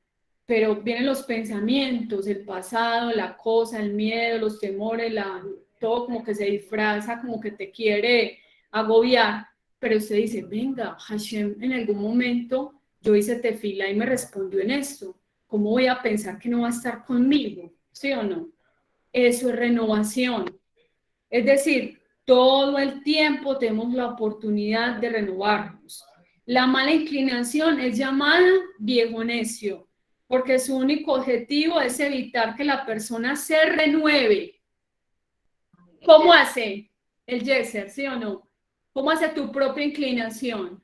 pero vienen los pensamientos, el pasado, la cosa, el miedo, los temores, todo como que se disfraza, como que te quiere agobiar, pero usted dice, venga, Hashem, en algún momento yo hice tefila y me respondió en esto, ¿cómo voy a pensar que no va a estar conmigo? ¿Sí o no? Eso es renovación. Es decir, todo el tiempo tenemos la oportunidad de renovarnos. La mala inclinación es llamada viejo necio, porque su único objetivo es evitar que la persona se renueve. ¿Cómo hace el yeser, sí o no? ¿Cómo hace tu propia inclinación?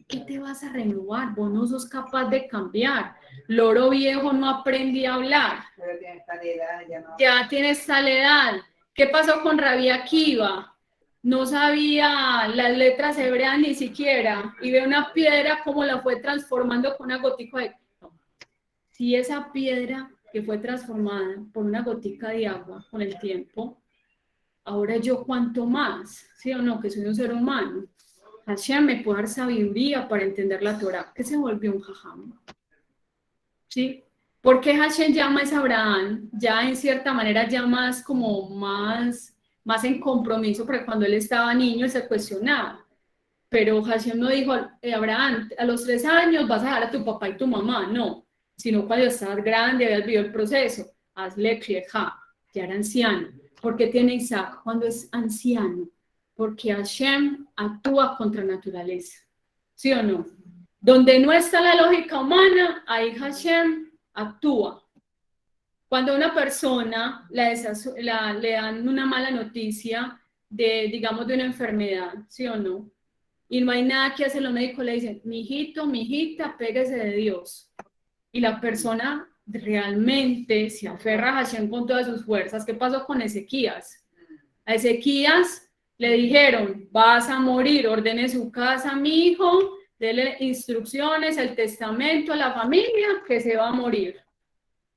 ¿Qué te vas a renovar? Vos no sos capaz de cambiar. Loro viejo no aprendí a hablar. Pero tiene tal edad, ya no. Ya tienes tal edad. ¿Qué pasó con Rabí Akiva? No sabía las letras hebreas ni siquiera. Y ve una piedra como la fue transformando con una gotica de... Si esa piedra que fue transformada por una gotica de agua con el tiempo, ahora yo cuánto más, ¿sí o no? Que soy un ser humano. Hashem me puede dar sabiduría para entender la Torah, que se volvió un jajam. ¿Sí? ¿Por qué Hashem llama a Abraham? Ya en cierta manera ya más como más en compromiso, porque cuando él estaba niño él se cuestionaba. Pero Hashem no dijo, Abraham, a los 3 años vas a dejar a tu papá y tu mamá, no. Sino cuando estabas grande, habías vivido el proceso, hazle kleja, ya era anciano. ¿Por qué tiene Isaac cuando es anciano? Porque Hashem actúa contra naturaleza, ¿sí o no? Donde no está la lógica humana, ahí Hashem actúa. Cuando a una persona le dan una mala noticia de, digamos, de una enfermedad, ¿sí o no? Y no hay nada que hacer, los médicos le dicen, mijito, mijita, pégese de Dios. Y la persona realmente se aferra a Hashem con todas sus fuerzas. ¿Qué pasó con Ezequías? A Ezequías le dijeron, vas a morir, ordene su casa a mi hijo, dele instrucciones, el testamento a la familia, que se va a morir.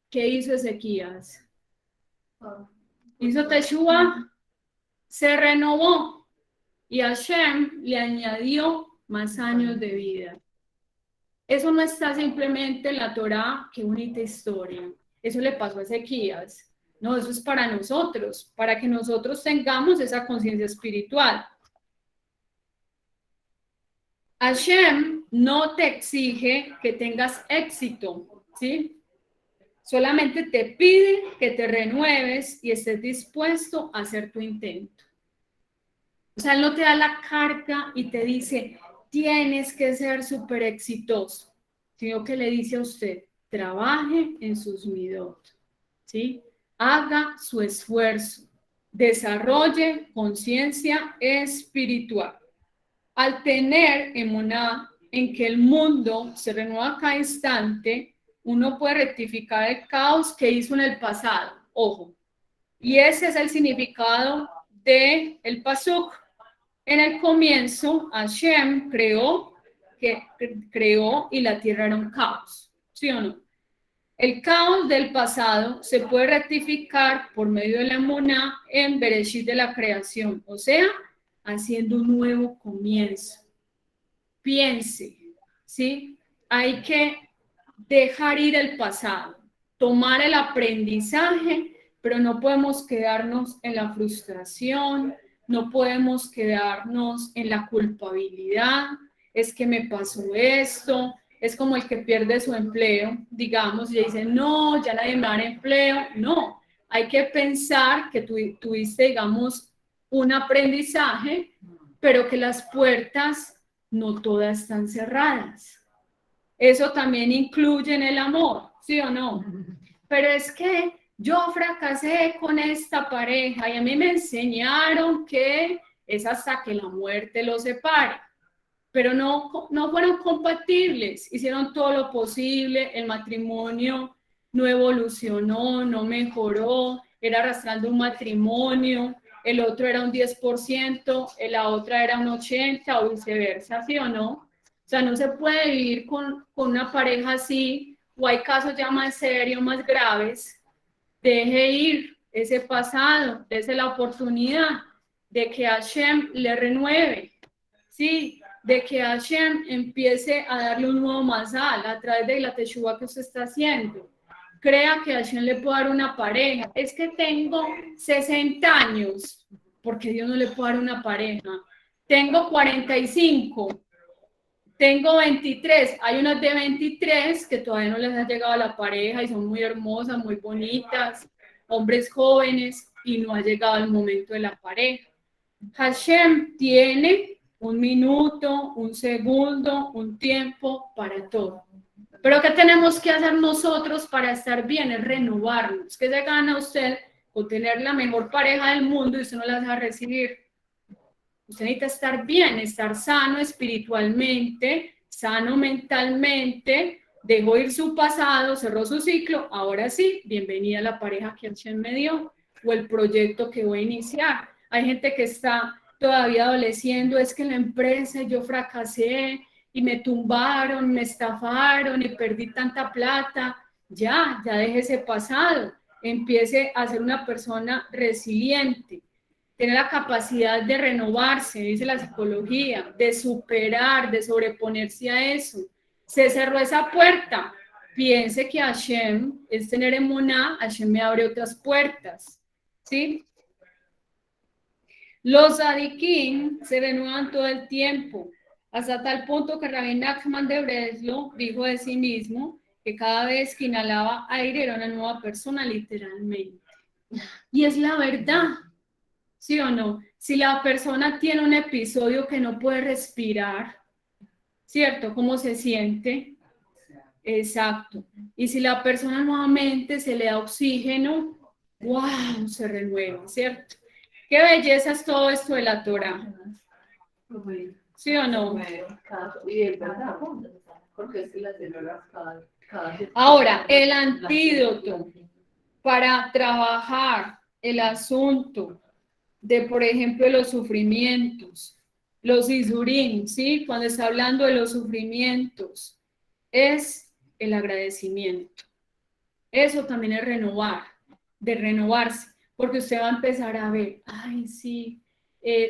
¿Qué hizo Ezequías? Hizo Teshuvah, se renovó y Hashem le añadió más años de vida. Eso no está simplemente en la Torá, qué bonita historia. Eso le pasó a Ezequías. No, eso es para nosotros, para que nosotros tengamos esa conciencia espiritual. Hashem no te exige que tengas éxito, ¿sí? Solamente te pide que te renueves y estés dispuesto a hacer tu intento. O sea, él no te da la carga y te dice, tienes que ser súper exitoso, sino que le dice a usted, trabaje en sus midot, ¿sí? Haga su esfuerzo, desarrolle conciencia espiritual. Al tener emuná en que el mundo se renueva cada instante, uno puede rectificar el caos que hizo en el pasado, ojo. Y ese es el significado del pasuk. En el comienzo, Hashem creó y la tierra era un caos, ¿sí o no? El caos del pasado se puede rectificar por medio de la emuná en Bereshit de la creación, o sea, haciendo un nuevo comienzo. Piense, ¿sí? Hay que dejar ir el pasado, tomar el aprendizaje, pero no podemos quedarnos en la frustración, no podemos quedarnos en la culpabilidad, es que me pasó esto, es como el que pierde su empleo, digamos, y dice, no, ya nadie me da empleo, no, hay que pensar que tuviste, digamos, un aprendizaje, pero que las puertas no todas están cerradas. Eso también incluye en el amor, ¿sí o no? Pero es que yo fracasé con esta pareja y a mí me enseñaron que es hasta que la muerte los separe. Pero no fueron compatibles, hicieron todo lo posible, el matrimonio no evolucionó, no mejoró, era arrastrando un matrimonio, el otro era un 10%, la otra era un 80% o viceversa, ¿sí o no? O sea, no se puede vivir con una pareja así, o hay casos ya más serios, más graves. Deje ir ese pasado, dése la oportunidad de que Hashem le renueve, ¿sí? De que Hashem empiece a darle un nuevo mazal a través de la teshuvah que usted está haciendo. Crea que Hashem le puede dar una pareja. Es que tengo 60 años, porque Dios no le puede dar una pareja. Tengo 45, tengo 23. Hay unas de 23 que todavía no les ha llegado a la pareja y son muy hermosas, muy bonitas, hombres jóvenes, y no ha llegado el momento de la pareja. Hashem tiene un minuto, un segundo, un tiempo para todo. Pero ¿qué tenemos que hacer nosotros para estar bien? Es renovarnos. ¿Qué se gana usted con tener la mejor pareja del mundo y usted no la deja recibir? Usted necesita estar bien, estar sano espiritualmente, sano mentalmente, dejó ir su pasado, cerró su ciclo, ahora sí, bienvenida a la pareja que Hashem me dio o el proyecto que voy a iniciar. Hay gente que está todavía adoleciendo, es que en la empresa yo fracasé y me tumbaron, me estafaron y perdí tanta plata. Ya deje ese pasado, empiece a ser una persona resiliente, tener la capacidad de renovarse, dice la psicología, de superar, de sobreponerse a eso. Se cerró esa puerta, piense que Hashem es tener emuná, Hashem me abre otras puertas, ¿sí? Los tzadikim se renuevan todo el tiempo, hasta tal punto que Rabbi Nachman de Breslo dijo de sí mismo que cada vez que inhalaba aire era una nueva persona, literalmente. Y es la verdad, ¿sí o no? Si la persona tiene un episodio que no puede respirar, ¿cierto? ¿Cómo se siente? Exacto. Y si la persona nuevamente se le da oxígeno, ¡wow! Se renueva, ¿cierto? Qué belleza es todo esto de la Torah. ¿Sí o no? Y es verdad, porque es que las células Ahora, el antídoto para trabajar el asunto de, por ejemplo, los sufrimientos, los isurim, ¿sí? Cuando está hablando de los sufrimientos, es el agradecimiento. Eso también es renovar, de renovarse, porque usted va a empezar a ver, ay, sí,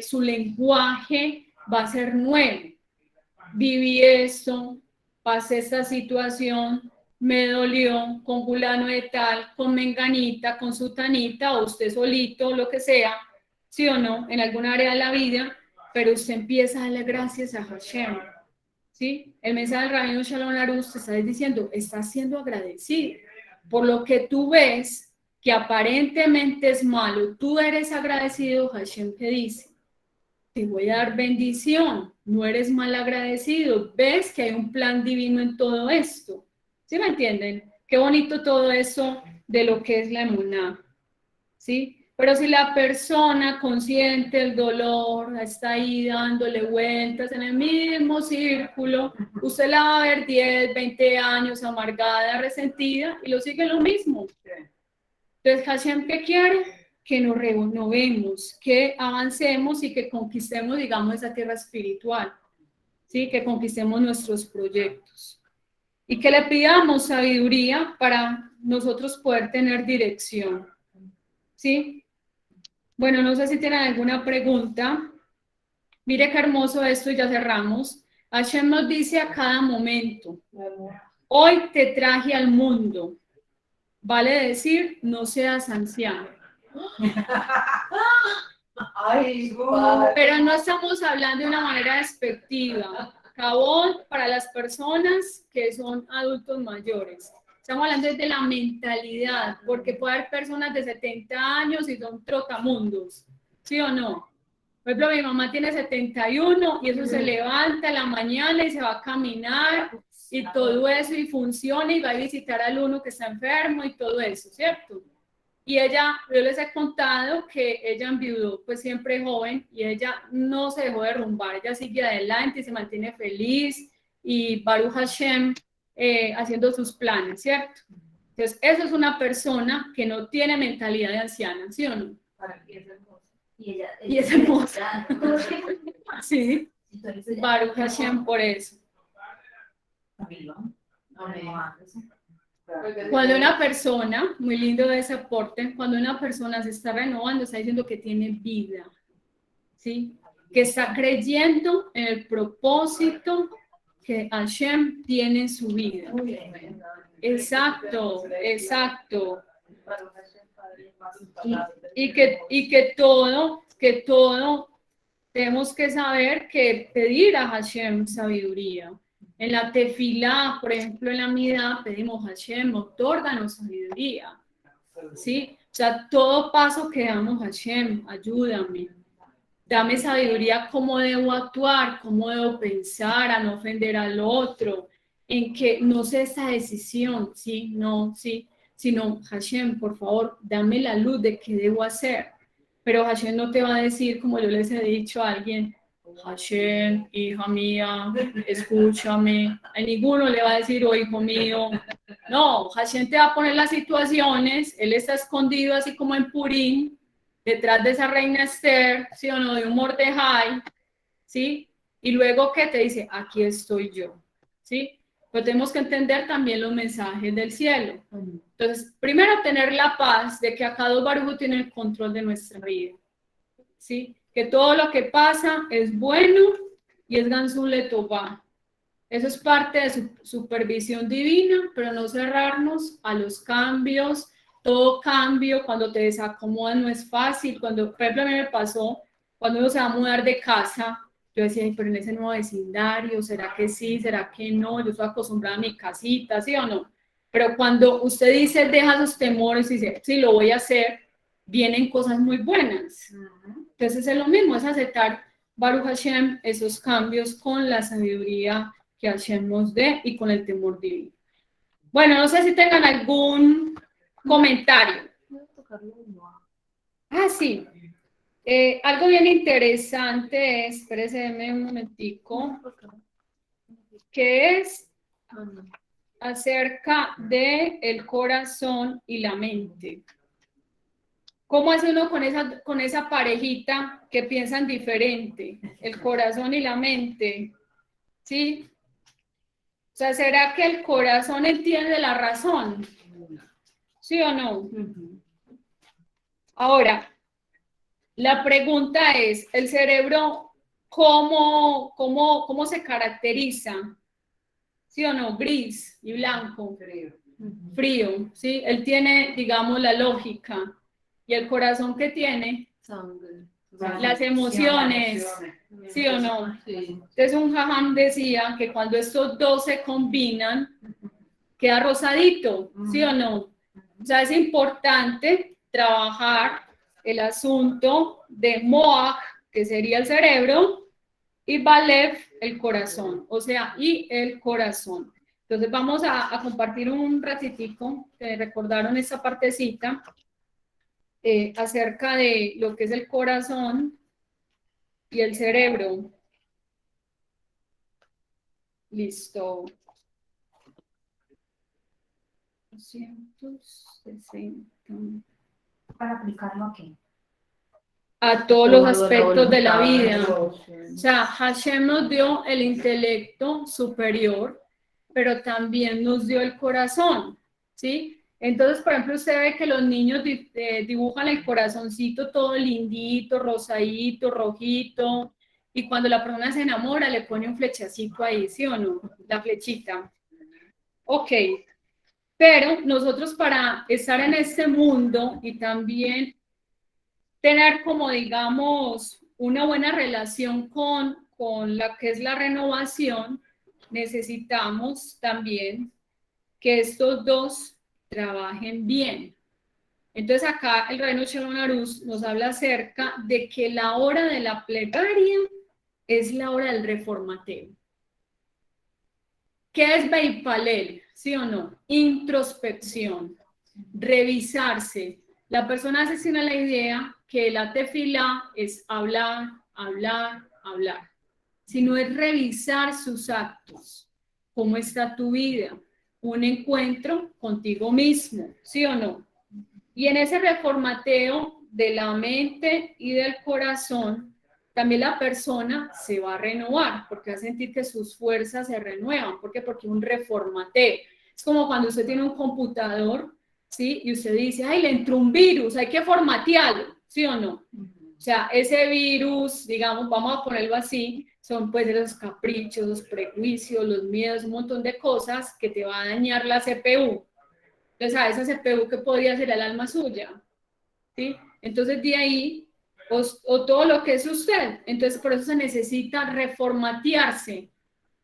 su lenguaje va a ser nuevo. Viví esto, pasé esta situación, me dolió con fulano de tal, con menganita, con sutanita, o usted solito, lo que sea, sí o no, en alguna área de la vida, pero usted empieza a darle gracias a Hashem, ¿sí? El mensaje del Rabino Shalom Arush te está diciendo, estás siendo agradecido por lo que tú ves que aparentemente es malo, tú eres agradecido, Hashem te dice, te voy a dar bendición, no eres mal agradecido, ves que hay un plan divino en todo esto, ¿sí me entienden? Qué bonito todo eso de lo que es la emuná, ¿sí? Pero si la persona consciente el dolor está ahí dándole vueltas en el mismo círculo, usted la va a ver 10, 20 años amargada, resentida y lo sigue lo mismo. Entonces, Hashem, ¿qué quiere? Que nos renovemos, que avancemos y que conquistemos, digamos, esa tierra espiritual, ¿sí? Que conquistemos nuestros proyectos y que le pidamos sabiduría para nosotros poder tener dirección, ¿sí? Bueno, no sé si tienen alguna pregunta. Mire qué hermoso esto y ya cerramos. Hashem nos dice a cada momento, hoy te traje al mundo. Vale decir, no seas anciano. Ay, Pero no estamos hablando de una manera despectiva. Cabón para las personas que son adultos mayores. Estamos hablando de la mentalidad, porque puede haber personas de 70 años y son trotamundos, ¿sí o no? Por ejemplo, mi mamá tiene 71 y eso se levanta a la mañana y se va a caminar y todo eso y funciona y va a visitar al uno que está enfermo y todo eso, ¿cierto? Y ella, yo les he contado que ella enviudó pues siempre joven y ella no se dejó derrumbar, ella sigue adelante y se mantiene feliz y Baruch Hashem haciendo sus planes, ¿cierto? Entonces, eso es una persona que no tiene mentalidad de anciana, ¿sí o no? Y es hermosa. Sí, Baruch Hashem por eso. Cuando una persona, muy lindo de ese aporte, cuando una persona se está renovando, está diciendo que tiene vida, ¿sí? Que está creyendo en el propósito que Hashem tiene en su vida. Exacto, exacto. Y que todo tenemos que saber que pedir a Hashem sabiduría. En la tefilá, por ejemplo, en la midá, pedimos Hashem, otórganos sabiduría. ¿Sí? O sea, todo paso que damos Hashem, ayúdame. Dame sabiduría cómo debo actuar, cómo debo pensar, a no ofender al otro, en que no sé esa decisión, sí, no, sí, sino Hashem, por favor, dame la luz de qué debo hacer. pero Hashem no te va a decir, como yo les he dicho a alguien, Hashem, hija mía, escúchame. A ninguno le va a decir, oh, hijo mío. No, Hashem te va a poner las situaciones, él está escondido así como en Purín, detrás de esa reina Esther, ¿sí o no? De un Mordejai, ¿sí? Y luego, ¿qué te dice? Aquí estoy yo, ¿sí? Pero tenemos que entender también los mensajes del cielo. Entonces, primero tener la paz de que Akadosh Baruj Hu tiene el control de nuestra vida, ¿sí? Que todo lo que pasa es bueno y es Gansun Letová. Eso es parte de su supervisión divina, pero no cerrarnos a los cambios. Todo cambio, cuando te desacomodan, no es fácil. Cuando, por ejemplo, a mí me pasó, cuando uno se va a mudar de casa, yo decía, pero en ese nuevo vecindario, ¿será que sí? ¿Será que no? Yo estoy acostumbrada a mi casita, ¿sí o no? Pero cuando usted dice, deja sus temores y dice, sí, lo voy a hacer, vienen cosas muy buenas. Entonces es lo mismo, es aceptar, Baruch Hashem, esos cambios con la sabiduría que Hashem nos dé y con el temor divino. Bueno, no sé si tengan algún comentario. Ah, sí. Algo bien interesante es, espérese un momentico, que es acerca de el corazón y la mente. ¿Cómo hace uno con esa parejita que piensan diferente? El corazón y la mente, ¿sí? O sea, ¿será que el corazón entiende la razón? ¿Sí o no? Ahora, la pregunta es, ¿el cerebro cómo se caracteriza? ¿Sí o no? Gris y blanco. Frío, ¿sí? Él tiene, digamos, la lógica. ¿Y el corazón qué tiene? Sangre. Las emociones. ¿Sí o no? Sí. Entonces un jajam decía que cuando estos dos se combinan, queda rosadito, ¿sí o no? O sea, es importante trabajar el asunto de Moach, que sería el cerebro, y Balev, el corazón, o sea, y el corazón. Entonces vamos a compartir un ratitico, que recordaron esta partecita, acerca de lo que es el corazón y el cerebro. Listo. 260. Para aplicarlo aquí. A todos los aspectos de la vida. O sea, Hashem nos dio el intelecto superior, pero también nos dio el corazón, ¿sí? Entonces, por ejemplo, usted ve que los niños dibujan el corazoncito todo lindito, rosadito, rojito, y cuando la persona se enamora le pone un flechacito ahí, ¿sí o no? La flechita. Ok, pero nosotros para estar en este mundo y también tener como, digamos, una buena relación con la que es la renovación, necesitamos también que estos dos trabajen bien. Entonces acá el Reino Shalom Arús nos habla acerca de que la hora de la plegaria es la hora del reformateo. ¿Qué es Beipalel? ¿Sí o no? Introspección, revisarse. La persona se tiene la idea que la tefilá es hablar, hablar, hablar, sino es revisar sus actos. ¿Cómo está tu vida? Un encuentro contigo mismo, ¿sí o no? Y en ese reformateo de la mente y del corazón, también la persona se va a renovar, porque va a sentir que sus fuerzas se renuevan. ¿Por qué? Porque un reformateo. Es como cuando usted tiene un computador, ¿sí? Y usted dice, ay, le entró un virus, hay que formatearlo, ¿sí o no? O sea, ese virus, digamos, vamos a ponerlo así, son pues los caprichos, los prejuicios, los miedos, un montón de cosas que te va a dañar la CPU. Entonces, a esa CPU que podría ser el alma suya, ¿sí? Entonces, de ahí, o todo lo que es usted. Entonces, por eso se necesita reformatearse.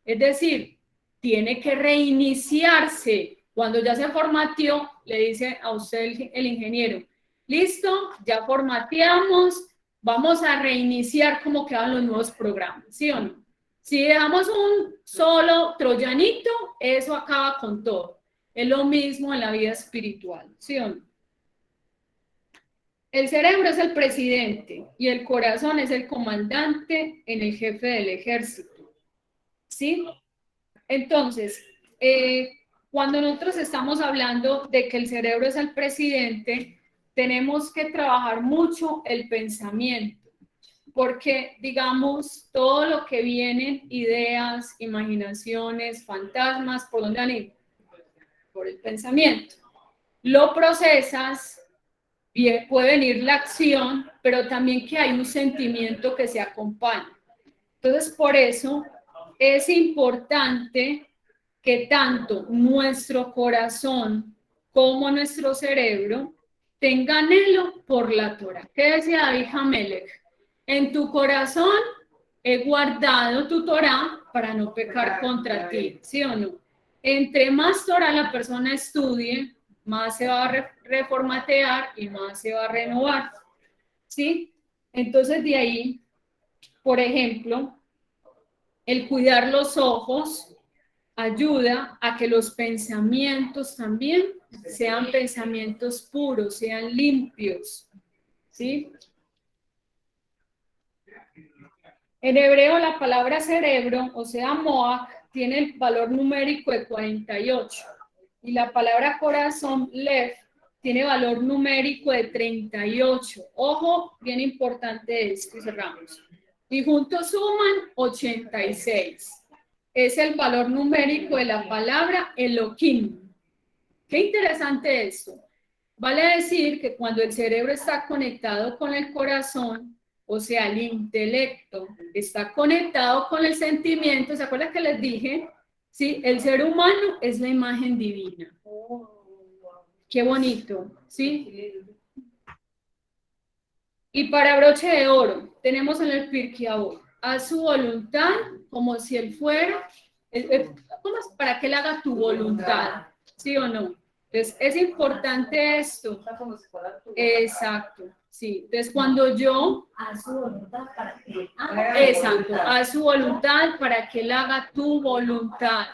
Es decir, tiene que reiniciarse. Cuando ya se formateó, le dice a usted el ingeniero, listo, ya formateamos, vamos a reiniciar cómo quedan los nuevos programas, ¿sí o no? Si dejamos un solo troyanito, eso acaba con todo. Es lo mismo en la vida espiritual, ¿sí o no? El cerebro es el presidente y el corazón es el comandante en el jefe del ejército, ¿sí? Entonces, cuando nosotros estamos hablando de que el cerebro es el presidente, tenemos que trabajar mucho el pensamiento, porque, digamos, todo lo que vienen, ideas, imaginaciones, fantasmas, ¿por dónde van a ir? Por el pensamiento. Lo procesas, y puede venir la acción, pero también que hay un sentimiento que se acompaña. Entonces, por eso es importante que tanto nuestro corazón como nuestro cerebro tengan anhelo por la Torah. ¿Qué decía David Hamelech? En tu corazón he guardado tu Torah para no pecar contra ti, ¿sí o no? Entre más Torah la persona estudie, más se va a reformatear y más se va a renovar, ¿sí? Entonces de ahí, por ejemplo, el cuidar los ojos ayuda a que los pensamientos también sean pensamientos puros, sean limpios, ¿sí? En hebreo la palabra cerebro, o sea, moach, tiene el valor numérico de 48 y la palabra corazón, lev, tiene valor numérico de 38. Ojo, bien importante esto y cerramos. Y juntos suman 86. Es el valor numérico de la palabra Elohim. Qué interesante esto. Vale decir que cuando el cerebro está conectado con el corazón, o sea, el intelecto está conectado con el sentimiento, ¿se acuerdan que les dije? Sí, el ser humano es la imagen divina. Qué bonito, ¿sí? Y para broche de oro, tenemos en el Pirkei Avot, a su voluntad, como si él fuera, ¿cómo es? Para que él haga tu voluntad, ¿sí o no? Entonces, es importante esto. Exacto, sí. Entonces, cuando yo... A su voluntad para que Exacto, a su voluntad para que él haga tu voluntad.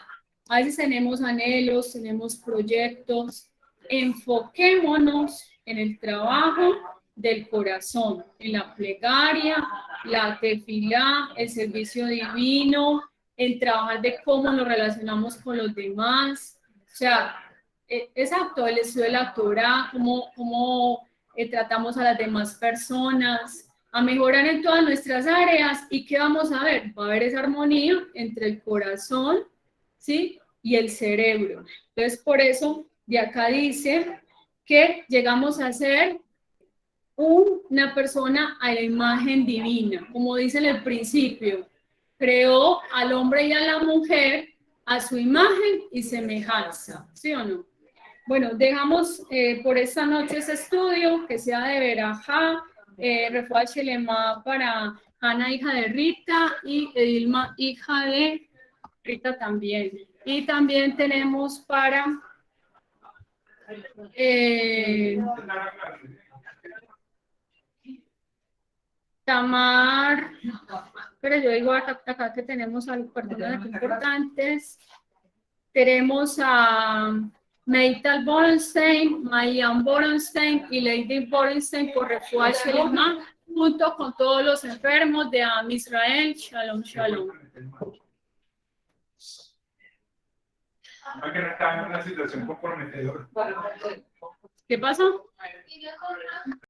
A veces tenemos anhelos, tenemos proyectos. Enfoquémonos en el trabajo del corazón, en la plegaria, la tefilá, el servicio divino, en trabajar de cómo nos relacionamos con los demás. O sea, exacto, el estudio de la Torah, cómo tratamos a las demás personas, a mejorar en todas nuestras áreas. ¿Y qué vamos a ver? Va a haber esa armonía entre el corazón, ¿sí? Y el cerebro. Entonces, por eso, de acá dice que llegamos a ser una persona a la imagen divina, como dice en el principio, creó al hombre y a la mujer a su imagen y semejanza, ¿sí o no? Bueno, dejamos por esta noche ese estudio, que sea de Berajá, Refuah Shelema para Ana, hija de Rita, y Edilma, hija de Rita también. Y también tenemos para Tamar, pero yo digo acá que tenemos a personas importantes. Tenemos a Meital Borenstein, Mayan Borenstein y Lady Borenstein por Refuah Shelema, junto con todos los enfermos de Am Israel. Shalom, shalom. Que no está en una situación comprometedora. ¿Qué pasó?